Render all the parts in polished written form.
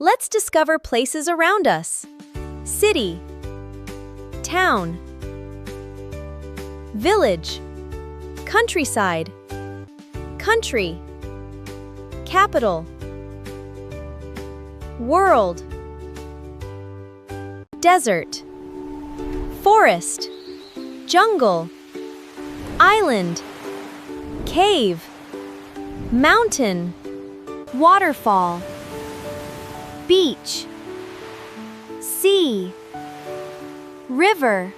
Let's discover places around us. City, town, village, countryside, country, capital, world, desert, forest, jungle, island, cave, mountain, waterfall, beach, sea, river,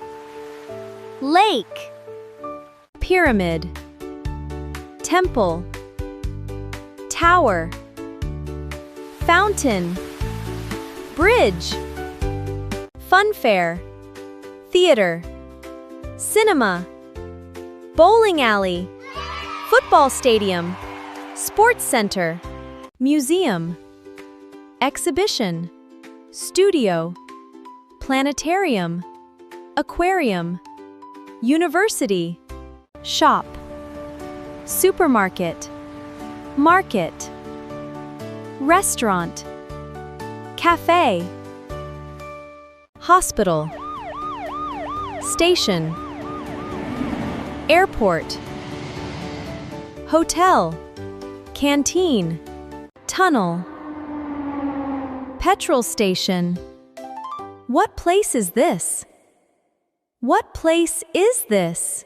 lake, pyramid, temple, tower, fountain, bridge, funfair, theater, cinema, bowling alley, football stadium, sports center, museum, exhibition, studio, planetarium, aquarium, university, shop, supermarket, market, restaurant, cafe, hospital, station, airport, hotel, canteen, tunnel, petrol station. What place is this? What place is this?